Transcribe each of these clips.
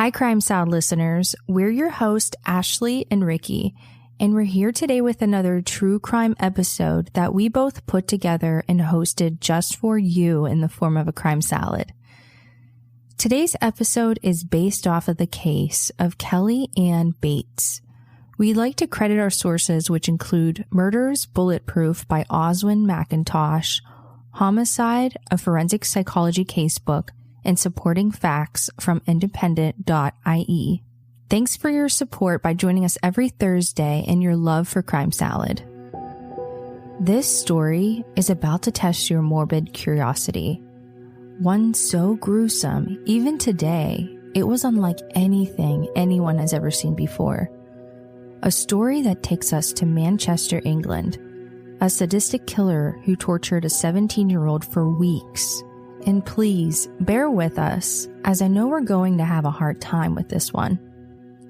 Hi, Crime Sound listeners. We're your hosts, Ashley and Ricky, and we're here today with another true crime episode that we both put together and hosted just for you in the form of a crime salad. Today's episode is based off of the case of Kelly Ann Bates. We like to credit our sources, which include Murders Bulletproof by Oswin McIntosh, Homicide, a forensic psychology casebook, and supporting facts from independent.ie. Thanks for your support by joining us every Thursday and your love for Crime Salad. This story is about to test your morbid curiosity. One so gruesome, even today, it was unlike anything anyone has ever seen before. A story that takes us to Manchester, England, a sadistic killer who tortured a 17-year-old for weeks. And please, bear with us, as I know we're going to have a hard time with this one.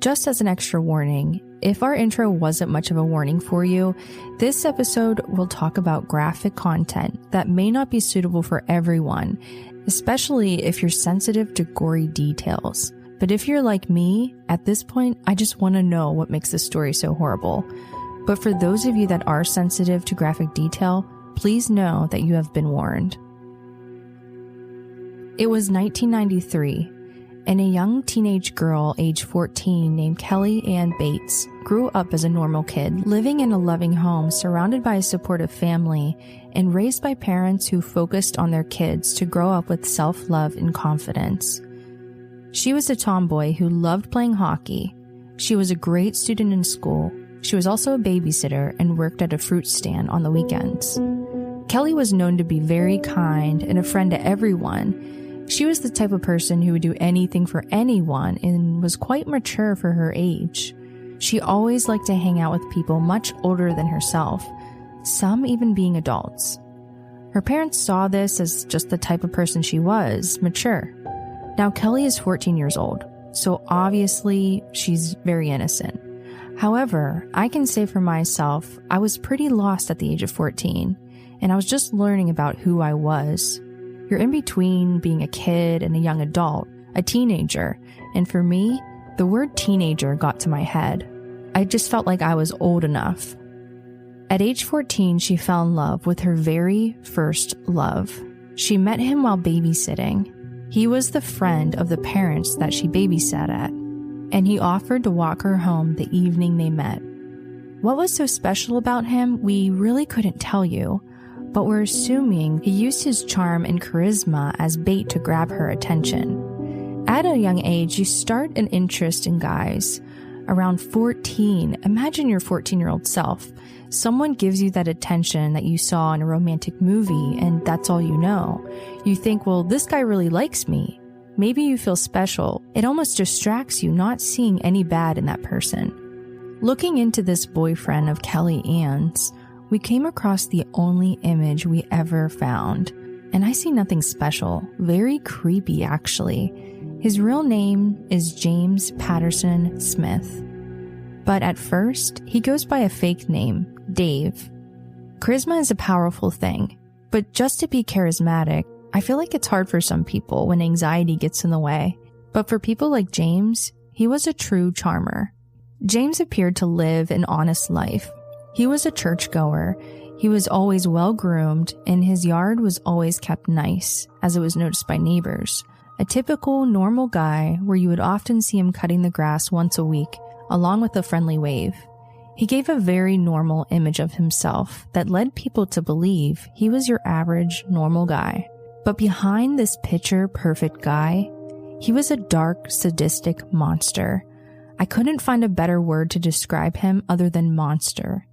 Just as an extra warning, if our intro wasn't much of a warning for you, this episode will talk about graphic content that may not be suitable for everyone, especially if you're sensitive to gory details. But if you're like me, at this point, I just want to know what makes this story so horrible. But for those of you that are sensitive to graphic detail, please know that you have been warned. It was 1993, and a young teenage girl aged 14 named Kelly Ann Bates grew up as a normal kid, living in a loving home surrounded by a supportive family and raised by parents who focused on their kids to grow up with self-love and confidence. She was a tomboy who loved playing hockey. She was a great student in school. She was also a babysitter and worked at a fruit stand on the weekends. Kelly was known to be very kind and a friend to everyone. She was the type of person who would do anything for anyone and was quite mature for her age. She always liked to hang out with people much older than herself, some even being adults. Her parents saw this as just the type of person she was, mature. Now, Kelly is 14 years old, so obviously she's very innocent. However, I can say for myself, I was pretty lost at the age of 14, and I was just learning about who I was. You're in between being a kid and a young adult, a teenager, and for me, the word teenager got to my head. I just felt like I was old enough. At age 14, she fell in love with her very first love. She met him while babysitting. He was the friend of the parents that she babysat at, and he offered to walk her home the evening they met. What was so special about him, we really couldn't tell you, but we're assuming he used his charm and charisma as bait to grab her attention. At a young age, you start an interest in guys. Around 14, imagine your 14-year-old self. Someone gives you that attention that you saw in a romantic movie, and that's all you know. You think, well, this guy really likes me. Maybe you feel special. It almost distracts you not seeing any bad in that person. Looking into this boyfriend of Kelly Ann's, we came across the only image we ever found, and I see nothing special, very creepy actually. His real name is James Patterson Smith, but at first, he goes by a fake name, Dave. Charisma is a powerful thing, but just to be charismatic, I feel like it's hard for some people when anxiety gets in the way, but for people like James, he was a true charmer. James appeared to live an honest life. He was a churchgoer, he was always well-groomed, and his yard was always kept nice, as it was noticed by neighbors. A typical, normal guy where you would often see him cutting the grass once a week, along with a friendly wave. He gave a very normal image of himself that led people to believe he was your average, normal guy. But behind this picture-perfect guy, he was a dark, sadistic monster. I couldn't find a better word to describe him other than monster.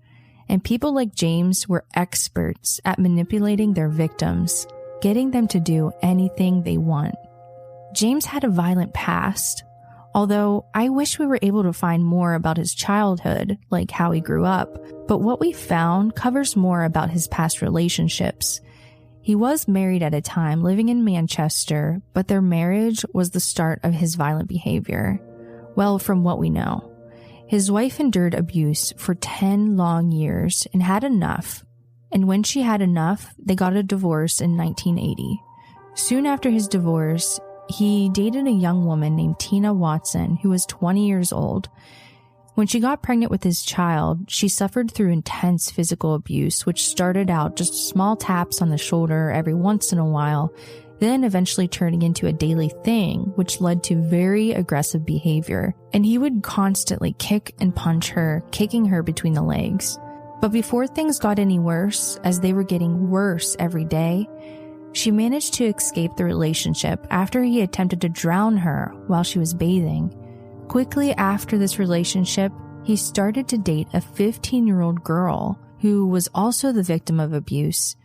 And people like James were experts at manipulating their victims, getting them to do anything they want. James had a violent past, although I wish we were able to find more about his childhood, like how he grew up, but what we found covers more about his past relationships. He was married at a time living in Manchester, but their marriage was the start of his violent behavior. Well, from what we know. His wife endured abuse for 10 long years and had enough. And when she had enough, they got a divorce in 1980. Soon after his divorce, he dated a young woman named Tina Watson, who was 20 years old. When she got pregnant with his child, she suffered through intense physical abuse, which started out just small taps on the shoulder every once in a while, then eventually turning into a daily thing, which led to very aggressive behavior. And he would constantly kick and punch her, kicking her between the legs. But before things got any worse, as they were getting worse every day, she managed to escape the relationship after he attempted to drown her while she was bathing. Quickly after this relationship, he started to date a 15-year-old girl who was also the victim of abuse.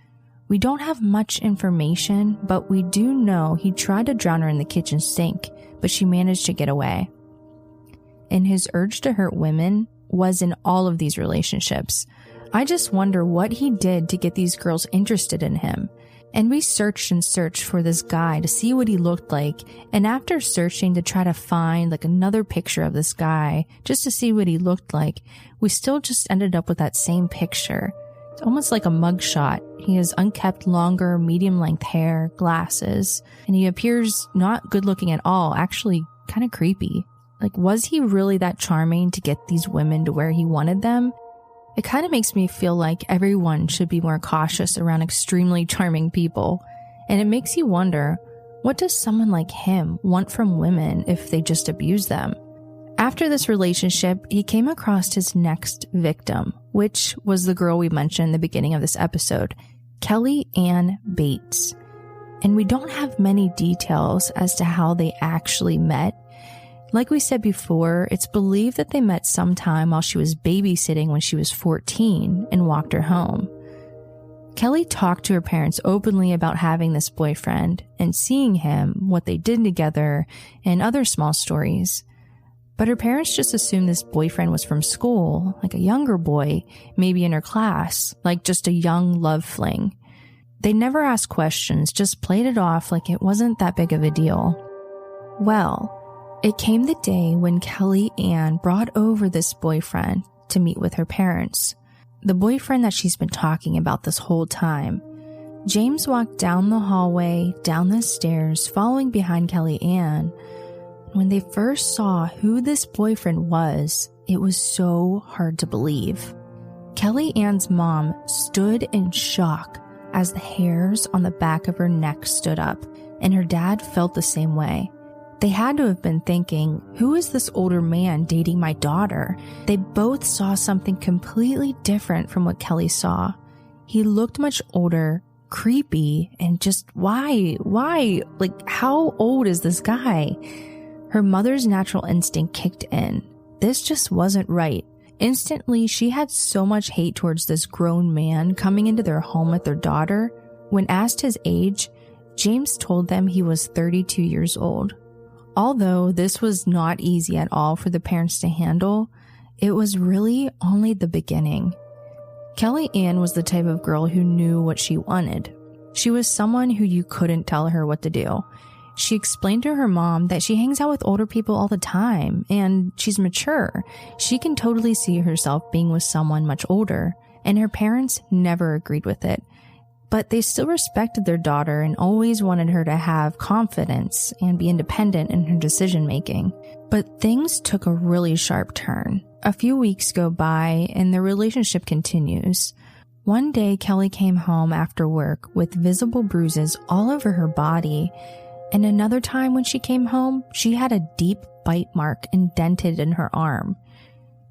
We don't have much information, but we do know he tried to drown her in the kitchen sink, but she managed to get away. And his urge to hurt women was in all of these relationships. I just wonder what he did to get these girls interested in him. And we searched and searched for this guy to see what he looked like. And after searching to try to find another picture of this guy, just to see what he looked like, we still just ended up with that same picture. It's almost like a mugshot. He has unkempt, longer, medium-length hair, glasses, and he appears not good looking at all, actually kind of creepy. Was he really that charming to get these women to where he wanted them? It kind of makes me feel like everyone should be more cautious around extremely charming people. And it makes you wonder, what does someone like him want from women if they just abuse them? After this relationship, he came across his next victim, which was the girl we mentioned in the beginning of this episode, Kelly Ann Bates. And we don't have many details as to how they actually met. Like we said before, it's believed that they met sometime while she was babysitting when she was 14 and walked her home. Kelly talked to her parents openly about having this boyfriend and seeing him, what they did together, and other small stories. But her parents just assumed this boyfriend was from school, a younger boy, maybe in her class, just a young love fling. They never asked questions, just played it off like it wasn't that big of a deal. Well, it came the day when Kelly Ann brought over this boyfriend to meet with her parents. The boyfriend that she's been talking about this whole time. James walked down the hallway, down the stairs, following behind Kelly Ann. When they first saw who this boyfriend was, it was so hard to believe. Kelly Ann's mom stood in shock as the hairs on the back of her neck stood up, and her dad felt the same way. They had to have been thinking, who is this older man dating my daughter? They both saw something completely different from what Kelly saw. He looked much older, creepy, and just why? How old is this guy? Her mother's natural instinct kicked in. This just wasn't right. Instantly, she had so much hate towards this grown man coming into their home with their daughter. When asked his age, James told them he was 32 years old. Although this was not easy at all for the parents to handle, it was really only the beginning. Kelly Ann was the type of girl who knew what she wanted. She was someone who you couldn't tell her what to do. She explained to her mom that she hangs out with older people all the time, and she's mature. She can totally see herself being with someone much older, and her parents never agreed with it. But they still respected their daughter and always wanted her to have confidence and be independent in her decision making. But things took a really sharp turn. A few weeks go by and their relationship continues. One day, Kelly came home after work with visible bruises all over her body. And another time when she came home, she had a deep bite mark indented in her arm.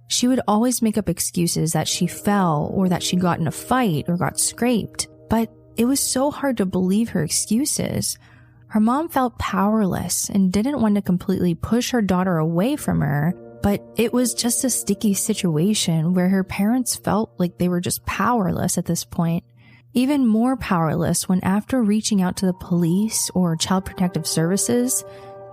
She would always make up excuses that she fell or that she got in a fight or got scraped. But it was so hard to believe her excuses. Her mom felt powerless and didn't want to completely push her daughter away from her, but it was just a sticky situation where her parents felt like they were just powerless at this point. Even more powerless when after reaching out to the police or Child Protective Services,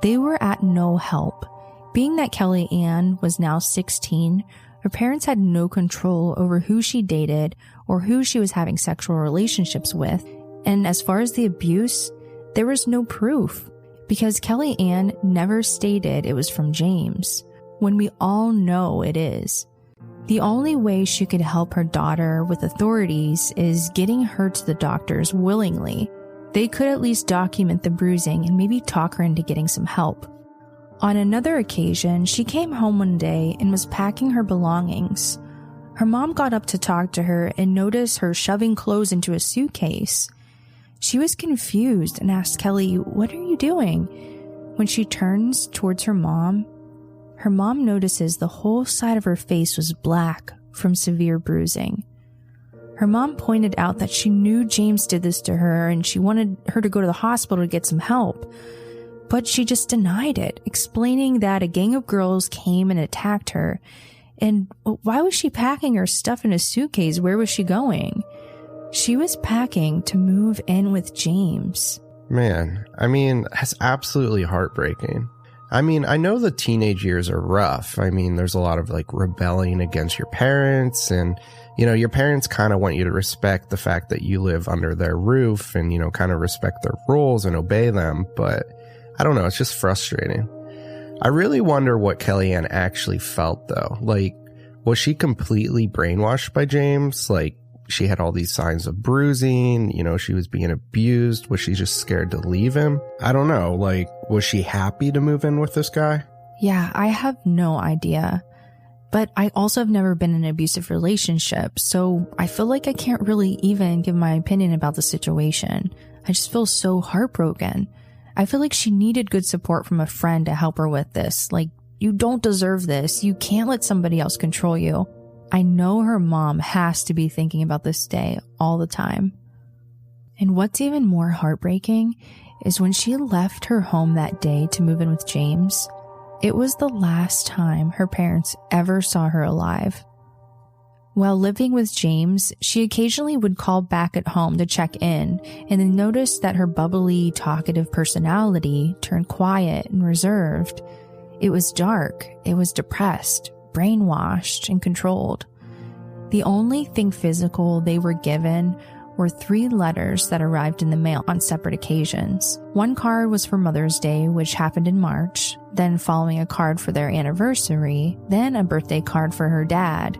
they were at no help. Being that Kelly Ann was now 16, her parents had no control over who she dated or who she was having sexual relationships with. And as far as the abuse, there was no proof because Kelly Ann never stated it was from James, when we all know it is. The only way she could help her daughter with authorities is getting her to the doctors willingly. They could at least document the bruising and maybe talk her into getting some help. On another occasion, she came home one day and was packing her belongings. Her mom got up to talk to her and noticed her shoving clothes into a suitcase. She was confused and asked Kelly, "What are you doing?" When she turns towards her mom notices the whole side of her face was black from severe bruising. Her mom pointed out that she knew James did this to her and she wanted her to go to the hospital to get some help. But she just denied it, explaining that a gang of girls came and attacked her. And why was she packing her stuff in a suitcase? Where was she going? She was packing to move in with James. Man, that's absolutely heartbreaking. I know the teenage years are rough. There's a lot of rebelling against your parents, and your parents kind of want you to respect the fact that you live under their roof and, kind of respect their rules and obey them. But I don't know, it's just frustrating. I really wonder what Kellyanne actually felt, though. Was she completely brainwashed by James? She had all these signs of bruising, she was being abused. Was she just scared to leave him? I don't know. Was she happy to move in with this guy? Yeah, I have no idea. But I also have never been in an abusive relationship, so I feel like I can't really even give my opinion about the situation. I just feel so heartbroken. I feel like she needed good support from a friend to help her with this. You don't deserve this. You can't let somebody else control you. I know her mom has to be thinking about this day all the time. And what's even more heartbreaking is when she left her home that day to move in with James, it was the last time her parents ever saw her alive. While living with James, she occasionally would call back at home to check in and then noticed that her bubbly, talkative personality turned quiet and reserved. It was dark, it was depressed, brainwashed, and controlled. The only thing physical they were given were 3 letters that arrived in the mail on separate occasions. One card was for Mother's Day, which happened in March, then following a card for their anniversary, then a birthday card for her dad.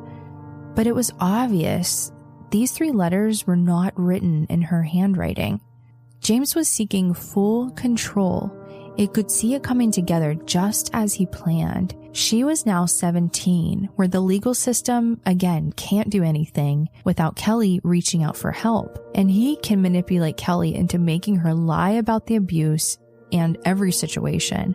But it was obvious these 3 letters were not written in her handwriting. James was seeking full control. It could see it coming together just as he planned. She was now 17, where the legal system, again, can't do anything without Kelly reaching out for help. And he can manipulate Kelly into making her lie about the abuse and every situation.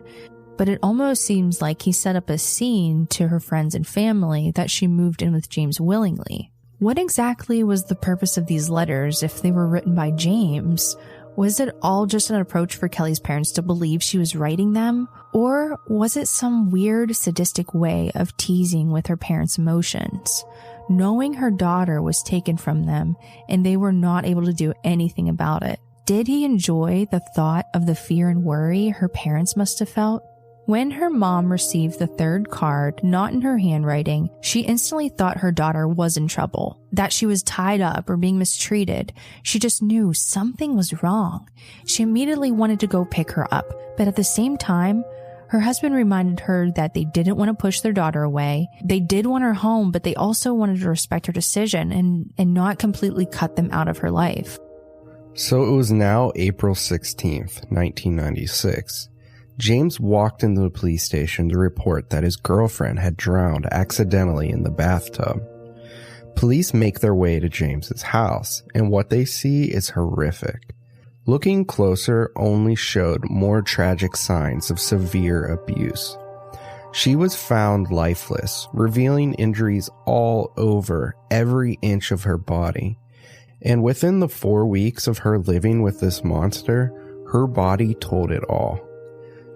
But it almost seems like he set up a scene to her friends and family that she moved in with James willingly. What exactly was the purpose of these letters if they were written by James? Was it all just an approach for Kelly's parents to believe she was writing them? Or was it some weird, sadistic way of teasing with her parents' emotions, knowing her daughter was taken from them and they were not able to do anything about it? Did he enjoy the thought of the fear and worry her parents must have felt? When her mom received the 3rd card, not in her handwriting, she instantly thought her daughter was in trouble, that she was tied up or being mistreated. She just knew something was wrong. She immediately wanted to go pick her up, but at the same time, her husband reminded her that they didn't want to push their daughter away. They did want her home, but they also wanted to respect her decision and not completely cut them out of her life. So it was now April 16th, 1996. James walked into the police station to report that his girlfriend had drowned accidentally in the bathtub. Police make their way to James's house, and what they see is horrific. Looking closer only showed more tragic signs of severe abuse. She was found lifeless, revealing injuries all over every inch of her body. And within the 4 weeks of her living with this monster, her body told it all.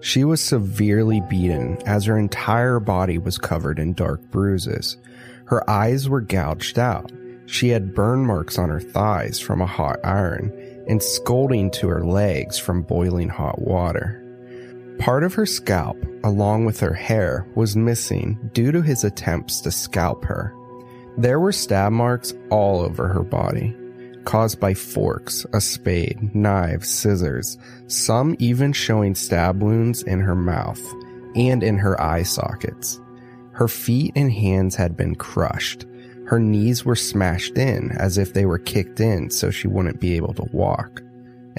She was severely beaten as her entire body was covered in dark bruises. Her eyes were gouged out. She had burn marks on her thighs from a hot iron and scalding to her legs from boiling hot water. Part of her scalp, along with her hair, was missing due to his attempts to scalp her. There were stab marks all over her body, caused by forks, a spade, knives, scissors, some even showing stab wounds in her mouth and in her eye sockets. Her feet and hands had been crushed. Her knees were smashed in as if they were kicked in so she wouldn't be able to walk.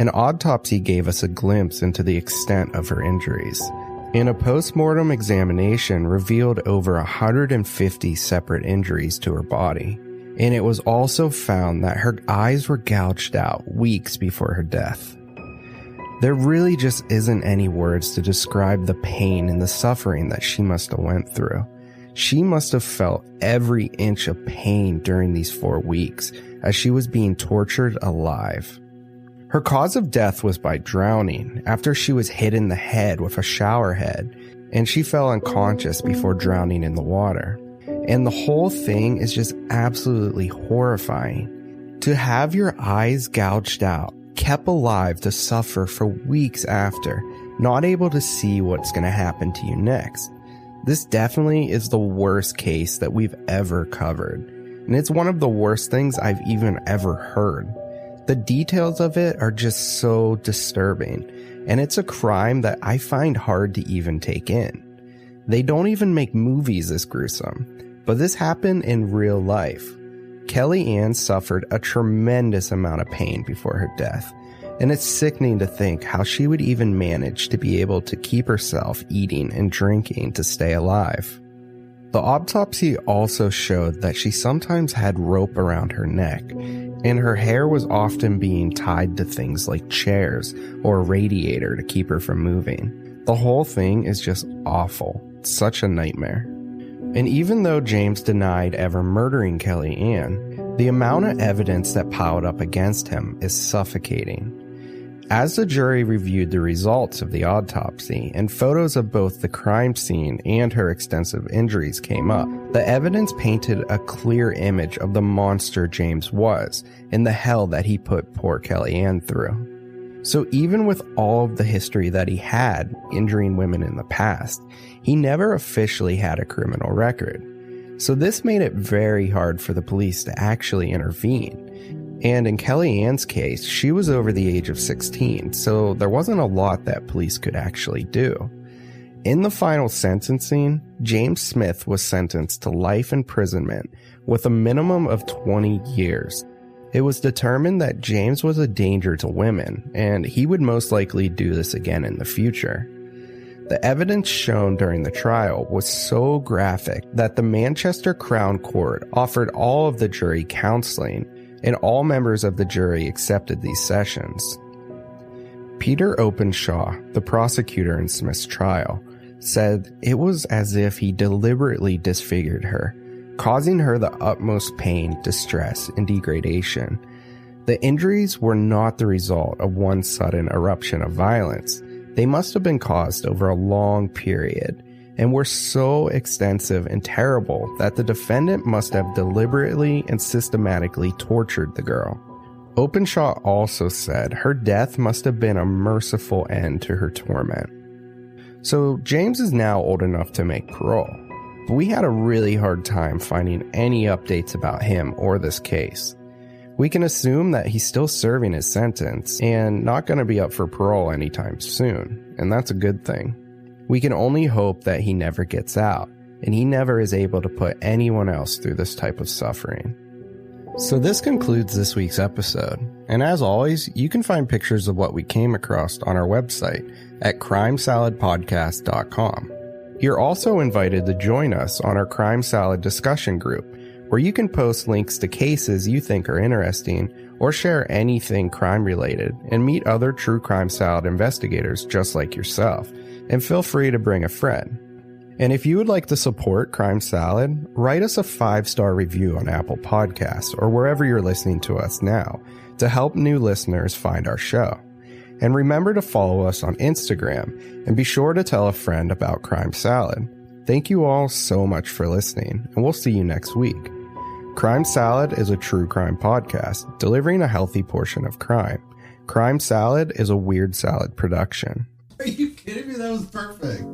An autopsy gave us a glimpse into the extent of her injuries. And a post-mortem examination revealed over 150 separate injuries to her body. And it was also found that her eyes were gouged out weeks before her death. There really just isn't any words to describe the pain and the suffering that she must have went through. She must have felt every inch of pain during these 4 weeks as she was being tortured alive. Her cause of death was by drowning after she was hit in the head with a shower head, and she fell unconscious before drowning in the water. And the whole thing is just absolutely horrifying. To have your eyes gouged out, kept alive to suffer for weeks after, not able to see what's going to happen to you next. This definitely is the worst case that we've ever covered, and it's one of the worst things I've even ever heard. The details of it are just so disturbing, and it's a crime that I find hard to even take in. They don't even make movies this gruesome, but this happened in real life. Kelly Ann suffered a tremendous amount of pain before her death, and it's sickening to think how she would even manage to be able to keep herself eating and drinking to stay alive. The autopsy also showed that she sometimes had rope around her neck, and her hair was often being tied to things like chairs or a radiator to keep her from moving. The whole thing is just awful. It's such a nightmare. And even though James denied ever murdering Kelly Ann, the amount of evidence that piled up against him is suffocating. As the jury reviewed the results of the autopsy and photos of both the crime scene and her extensive injuries came up, the evidence painted a clear image of the monster James was and the hell that he put poor Kelly Ann through. So even with all of the history that he had injuring women in the past, he never officially had a criminal record. So this made it very hard for the police to actually intervene. And in Kelly Ann's case, she was over the age of 16, so there wasn't a lot that police could actually do. In the final sentencing, James Smith was sentenced to life imprisonment with a minimum of 20 years. It was determined that James was a danger to women, and he would most likely do this again in the future. The evidence shown during the trial was so graphic that the Manchester Crown Court offered all of the jury counseling, and all members of the jury accepted these sessions. Peter Openshaw, the prosecutor in Smith's trial, said it was as if he deliberately disfigured her, causing her the utmost pain, distress, and degradation. The injuries were not the result of one sudden eruption of violence. They must have been caused over a long period, and were so extensive and terrible that the defendant must have deliberately and systematically tortured the girl. Openshaw also said her death must have been a merciful end to her torment. So James is now old enough to make parole, but we had a really hard time finding any updates about him or this case. We can assume that he's still serving his sentence and not going to be up for parole anytime soon, and that's a good thing. We can only hope that he never gets out, and he never is able to put anyone else through this type of suffering. So this concludes this week's episode, and as always, you can find pictures of what we came across on our website at crimesaladpodcast.com. You're also invited to join us on our Crime Salad discussion group, where you can post links to cases you think are interesting or share anything crime related and meet other True Crime Salad investigators just like yourself. And feel free to bring a friend. And if you would like to support Crime Salad, write us a 5-star review on Apple Podcasts or wherever you're listening to us now to help new listeners find our show. And remember to follow us on Instagram and be sure to tell a friend about Crime Salad. Thank you all so much for listening, and we'll see you next week. Crime Salad is a true crime podcast delivering a healthy portion of crime. Crime Salad is a Weird Salad production. Are you kidding me? That was perfect.